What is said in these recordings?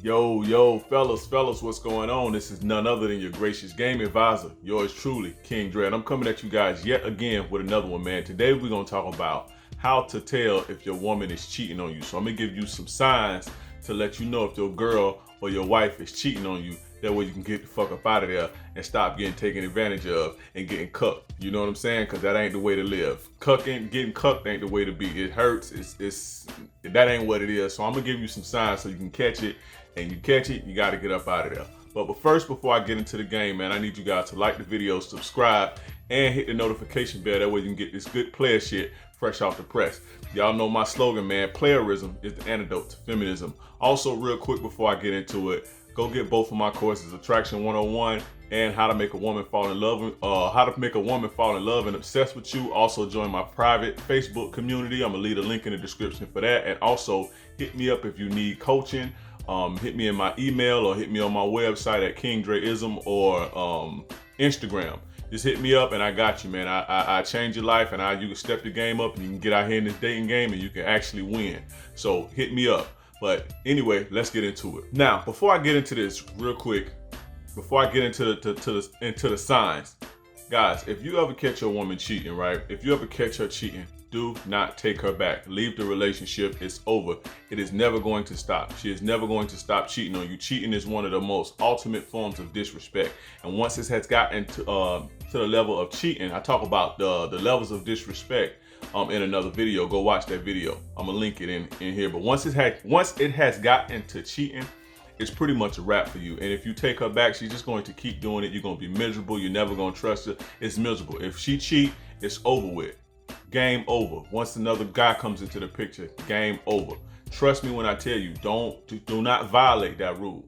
Yo, fellas, what's going on? This is none other than your gracious game advisor, yours truly, King Dre. And I'm coming at you guys yet again with another one, man. Today we're gonna talk about how to tell if your woman is cheating on you. So I'm gonna give you some signs to let you know if your girl or your wife is cheating on you. That way you can get the fuck up out of there and stop getting taken advantage of and getting cucked. You know what I'm saying? Because that ain't the way to live. Getting cucked ain't the way to be. It hurts. That ain't what it is. So I'm gonna give you some signs so you can catch it. And you catch it, you got to get up out of there. But first, before I get into the game, man, I need you guys to like the video, subscribe, and hit the notification bell. That way you can get this good player shit fresh off the press. Y'all know my slogan, man. Playerism is the antidote to feminism. Also, real quick before I get into it, go get both of my courses, Attraction 101 and How to Make a Woman Fall in Love and Obsess with You. Also join my private Facebook community. I'm gonna leave a link in the description for that. And also hit me up if you need coaching. Hit me in my email or hit me on my website at King Dreism or Instagram. Just hit me up and I got you, man. I change your life and you can step the game up and you can get out here in this dating game and you can actually win. So hit me up. But anyway, let's get into it. Now, before I get into this real quick, before I get into the signs, guys, if you ever catch your woman cheating, right? If you ever catch her cheating, do not take her back. Leave the relationship. It's over. It is never going to stop. She is never going to stop cheating on you. Cheating is one of the most ultimate forms of disrespect. And once it has gotten to the level of cheating, I talk about the levels of disrespect in another video. Go watch that video. I'm gonna link it in here. But once it has gotten to cheating, it's pretty much a wrap for you. And if you take her back, she's just going to keep doing it. You're gonna be miserable. You're never gonna trust her. It's miserable. If she cheat, it's over with. Game over. Once another guy comes into the picture, game over. Trust me when I tell you, do not violate that rule.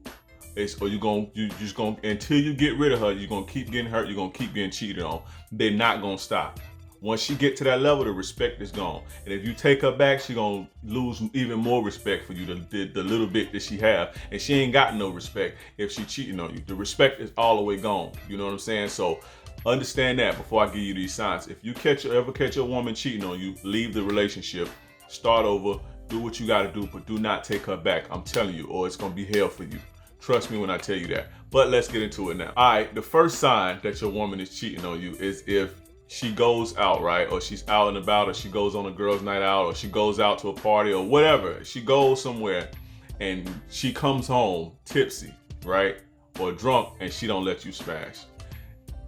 Until you get rid of her, you're gonna keep getting hurt, you're gonna keep getting cheated on. They're not gonna stop. Once she get to that level, the respect is gone. And if you take her back, she gonna lose even more respect for you, the little bit that she have. And she ain't got no respect if she cheating on you. The respect is all the way gone. You know what I'm saying? So understand that before I give you these signs. If you ever catch a woman cheating on you, leave the relationship, start over, do what you gotta do, but do not take her back. I'm telling you, or it's gonna be hell for you. Trust me when I tell you that. But let's get into it now. All right, the first sign that your woman is cheating on you is if she goes out, right? Or she's out and about, or she goes on a girl's night out, or she goes out to a party or whatever. She goes somewhere and she comes home tipsy, right? Or drunk, and she don't let you smash.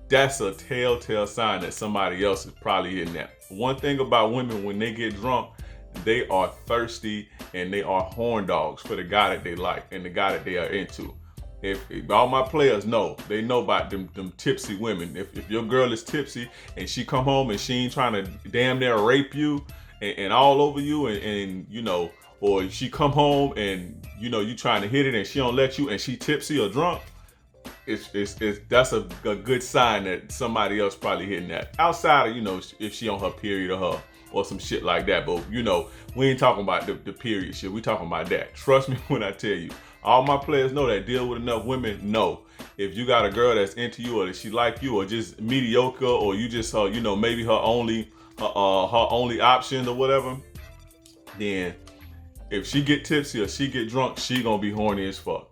That's a telltale sign that somebody else is probably hitting that. One thing about women, when they get drunk, they are thirsty and they are horn dogs for the guy that they like and the guy that they are into. If all my players know, they know about them tipsy women. If your girl is tipsy and she come home and she ain't trying to damn near rape you and all over you and you know, or she come home and you know you trying to hit it and she don't let you and she tipsy or drunk, that's a good sign that somebody else probably hitting that. Outside of, you know, if she on her period or some shit like that. But you know, we ain't talking about the period shit. We talking about that. Trust me when I tell you. All my players know that deal with enough women know. If you got a girl that's into you or that she like you or just mediocre or you just you know, maybe her only option or whatever, then if she get tipsy or she get drunk, she gonna be horny as fuck.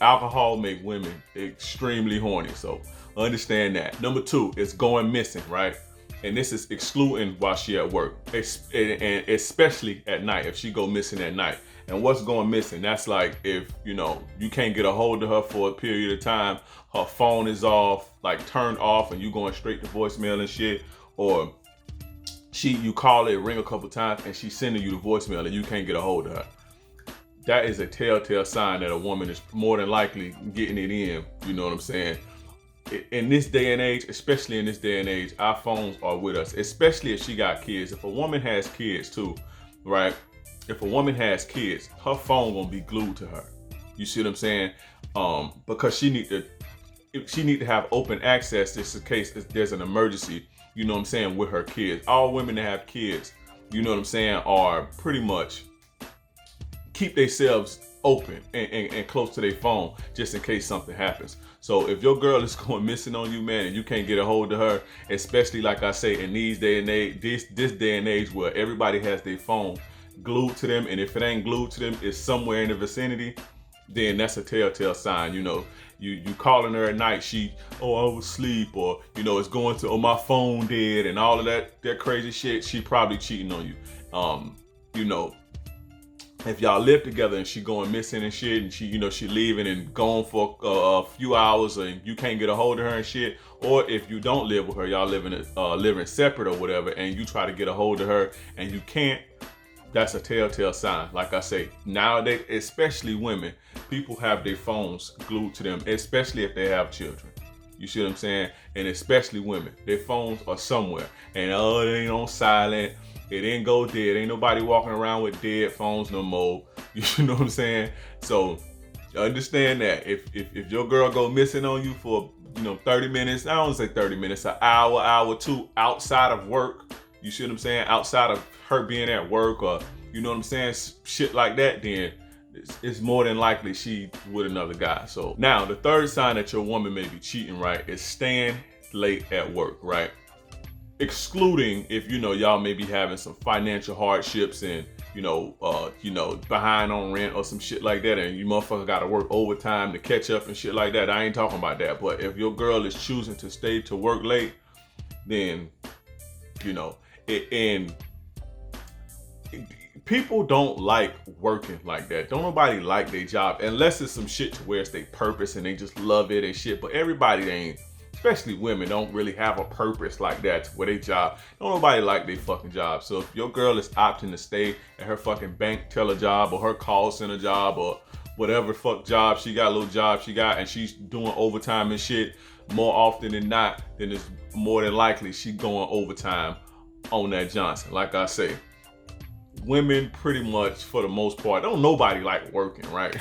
Alcohol make women extremely horny, so understand that. Number 2 is going missing, right? And this is excluding while she at work, and especially at night, if she go missing at night. And what's going missing? That's like if, you know, you can't get a hold of her for a period of time, her phone is off, like turned off, and you going straight to voicemail and shit, or you call it, ring a couple times, and she's sending you the voicemail and you can't get a hold of her. That is a telltale sign that a woman is more than likely getting it in. You know what I'm saying? In this day and age, especially in this day and age, our phones are with us, especially if she got kids. If a woman has kids too, right? If a woman has kids, her phone gonna be glued to her. You see what I'm saying? Because she need to have open access just in case there's an emergency, you know what I'm saying, with her kids. All women that have kids, you know what I'm saying, are pretty much keep themselves open and close to their phone just in case something happens. So if your girl is going missing on you, man, and you can't get a hold of her, especially like I say in these day and age, this day and age where everybody has their phone glued to them, and if it ain't glued to them, it's somewhere in the vicinity, then that's a telltale sign. You calling her at night, I was asleep, or it's going to, oh, my phone dead, and all of that crazy shit. She probably cheating on you. You know, if y'all live together and she going missing and shit, and she leaving and gone for a few hours, and you can't get a hold of her and shit, or if you don't live with her, y'all living separate or whatever, and you try to get a hold of her and you can't, that's a telltale sign. Like I say, nowadays, especially women, people have their phones glued to them, especially if they have children. You see what I'm saying? And especially women, their phones are somewhere, and it ain't on silent. It didn't go dead. Ain't nobody walking around with dead phones no more. You know what I'm saying? So understand that if your girl go missing on you for 30 minutes, I don't say 30 minutes, an hour, hour, two, outside of work. You see what I'm saying? Outside of her being at work, or you know what I'm saying, shit like that, then it's more than likely she with another guy. So now the third sign that your woman may be cheating, right, is staying late at work, right? Excluding if y'all may be having some financial hardships and behind on rent or some shit like that, and you motherfucker gotta work overtime to catch up and shit like that. I ain't talking about that. But if your girl is choosing to stay to work late, then and people don't like working like that. Don't nobody like their job unless it's some shit to where it's their purpose and they just love it and shit. But everybody ain't, especially women, don't really have a purpose like that to where they job. Don't nobody like their fucking job. So if your girl is opting to stay at her fucking bank teller job or her call center job or whatever fuck job she got, little job she got, and she's doing overtime and shit, more often than not, then it's more than likely she going overtime on that Johnson. Like I say, women pretty much, for the most part, don't nobody like working, right?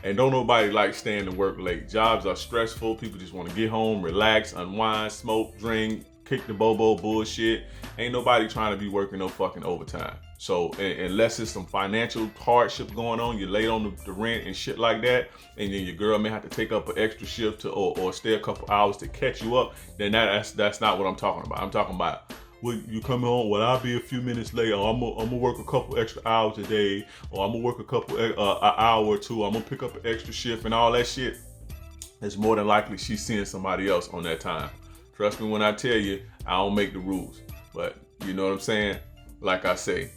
And don't nobody like staying to work late. Jobs are stressful. People just want to get home, relax, unwind, smoke, drink, kick the bobo bullshit. Ain't nobody trying to be working no fucking overtime. So unless it's some financial hardship going on, you're late on the rent and shit like that, and then your girl may have to take up an extra shift or stay a couple hours to catch you up, then that's not what I'm talking about. I'm talking about, well, you come home, well, I'll be a few minutes late, or I'm gonna work a couple extra hours a day, or I'm gonna work a couple an hour or two, I'm gonna pick up an extra shift and all that shit. It's more than likely she's seeing somebody else on that time. Trust me when I tell you, I don't make the rules, but you know what I'm saying? Like I say,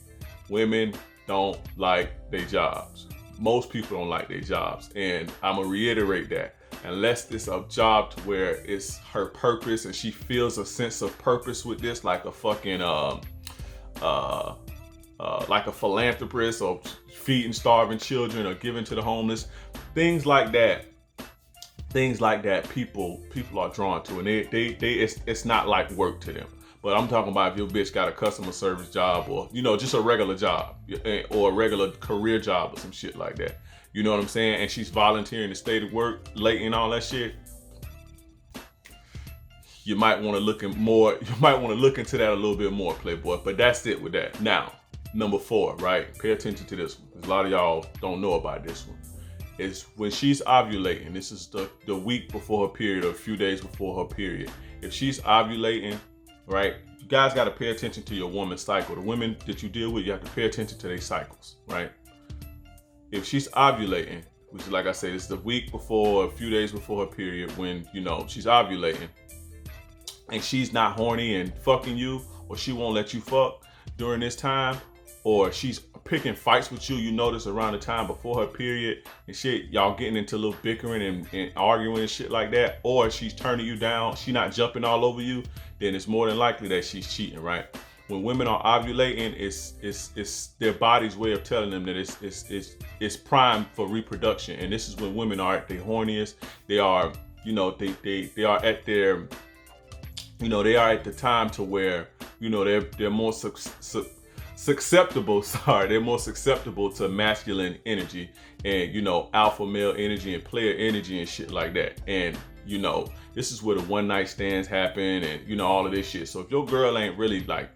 women don't like their jobs. Most people don't like their jobs, and I'm gonna reiterate that. Unless it's a job to where it's her purpose and she feels a sense of purpose with this, like a fucking like a philanthropist, or feeding starving children, or giving to the homeless, things like that. People are drawn to, and it's not like work to them. But I'm talking about if your bitch got a customer service job, or just a regular job, or a regular career job or some shit like that. You know what I'm saying? And she's volunteering to stay to work late and all that shit. You might want to look into that a little bit more, Playboy. But that's it with that. Now, number 4, right? Pay attention to this one, because a lot of y'all don't know about this one. Is when she's ovulating. This is the week before her period, or a few days before her period. If she's ovulating, right? You guys got to pay attention to your woman's cycle. The women that you deal with, you have to pay attention to their cycles, right? If she's ovulating, which is, like I said, it's the week before, a few days before her period, when she's ovulating, and she's not horny and fucking you, or she won't let you fuck during this time, or she's picking fights with you, notice around the time before her period and shit, y'all getting into a little bickering and arguing and shit like that, or she's turning you down, she not jumping all over you, then it's more than likely that she's cheating, right? When women are ovulating, it's their body's way of telling them that it's primed for reproduction. And this is when women are at their horniest. They are, they are at their, they are at the time to where, they're more susceptible. They're more susceptible to masculine energy and, alpha male energy and player energy and shit like that. And, this is where the one night stands happen and, all of this shit. So if your girl ain't really like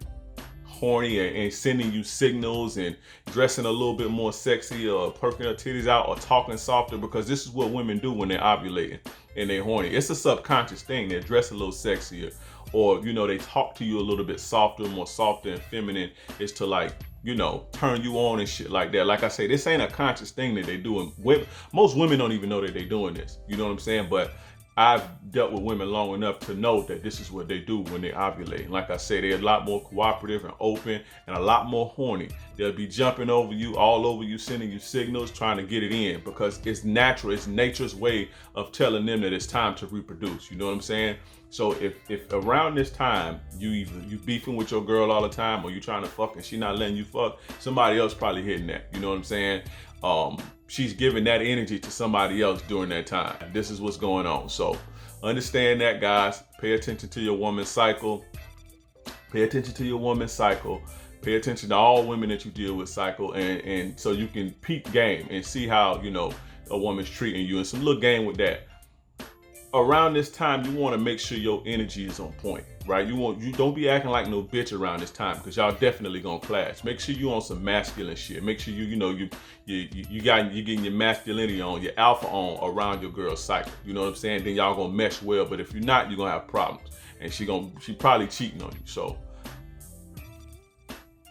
horny and sending you signals and dressing a little bit more sexy, or perking her titties out, or talking softer, because this is what women do when they're ovulating and they're horny. It's a subconscious thing. They dress a little sexier, or they talk to you a little bit softer, more softer and feminine. It's to like turn you on and shit like that. Like I say, this ain't a conscious thing that they do. And most women don't even know that they doing this. You know what I'm saying? But I've dealt with women long enough to know that this is what they do when they ovulate. And like I say, they're a lot more cooperative and open and a lot more horny. They'll be jumping over you, all over you, sending you signals, trying to get it in, because it's natural. It's nature's way of telling them that it's time to reproduce. You know what I'm saying? So if around this time you beefing with your girl all the time, or you trying to fuck and she not letting you fuck, somebody else probably hitting that. You know what I'm saying? She's giving that energy to somebody else during that time. This is what's going on. So understand that, guys. Pay attention to your woman's cycle. Pay attention to your woman's cycle. Pay attention to all women that you deal with cycle, and so you can peep game and see how a woman's treating you, and some little game with that. Around this time, you want to make sure your energy is on point, right? You don't be acting like no bitch around this time, because y'all definitely gonna clash. Make sure you on some masculine shit. Make sure you're getting your masculinity on, your alpha on around your girl's cycle. You know what I'm saying? Then y'all gonna mesh well. But if you're not, you're gonna have problems, and she probably cheating on you. So,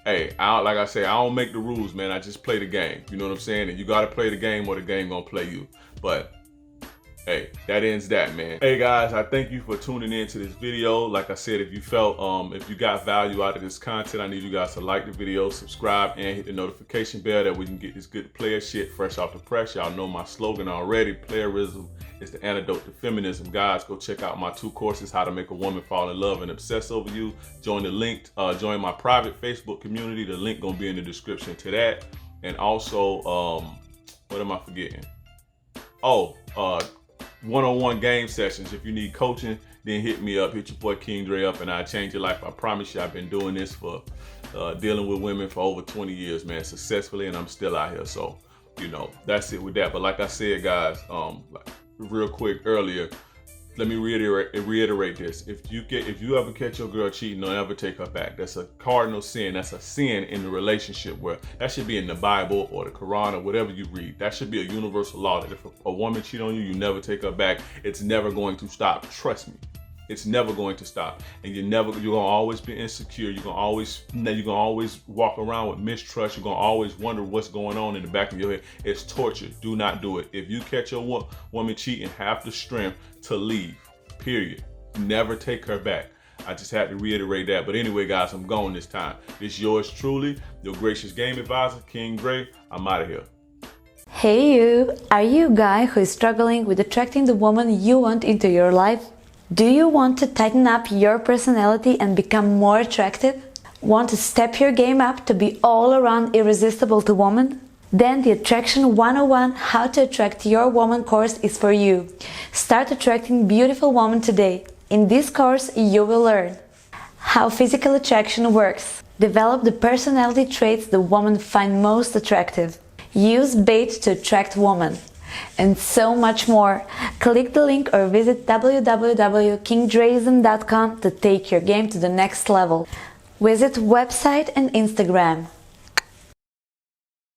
hey, like I say, I don't make the rules, man. I just play the game. You know what I'm saying? And you gotta play the game, or the game gonna play you. But hey, that ends that, man. Hey guys, I thank you for tuning in to this video. Like I said, if you got value out of this content, I need you guys to like the video, subscribe, and hit the notification bell that we can get this good player shit fresh off the press. Y'all know my slogan already. Playerism is the antidote to feminism. Guys, go check out my 2 courses, How to Make a Woman Fall in Love and Obsess Over You. Join my private Facebook community. The link gonna be in the description to that. And also, what am I forgetting? One-on-one game sessions. If you need coaching, then hit me up. Hit your boy King Dre up, and I'll change your life. I promise you. I've been doing this for dealing with women for over 20 years, man, successfully, and I'm still out here. So, that's it with that. But like I said, guys, real quick earlier, let me reiterate this. If you ever catch your girl cheating, don't ever take her back. That's a cardinal sin. That's a sin in the relationship, where that should be in the Bible or the Quran or whatever you read. That should be a universal law, that if a woman cheat on you, you never take her back. It's never going to stop. Trust me. It's never going to stop. And you're gonna always be insecure. You're gonna always walk around with mistrust. You're gonna always wonder what's going on in the back of your head. It's torture. Do not do it. If you catch your woman cheating, have the strength to leave. Period. Never take her back. I just had to reiterate that. But anyway, guys, I'm gone this time. It's yours truly, your gracious game advisor, King Dre. I'm out of here. Hey you! Are you a guy who is struggling with attracting the woman you want into your life? Do you want to tighten up your personality and become more attractive? Want to step your game up to be all around irresistible to women? Then the Attraction 101 How to Attract Your Woman course is for you. Start attracting beautiful women today. In this course, you will learn how physical attraction works, develop the personality traits the women find most attractive, use bait to attract women, and so much more. Click the link or visit www.kingdreism.com to take your game to the next level. Visit website and Instagram.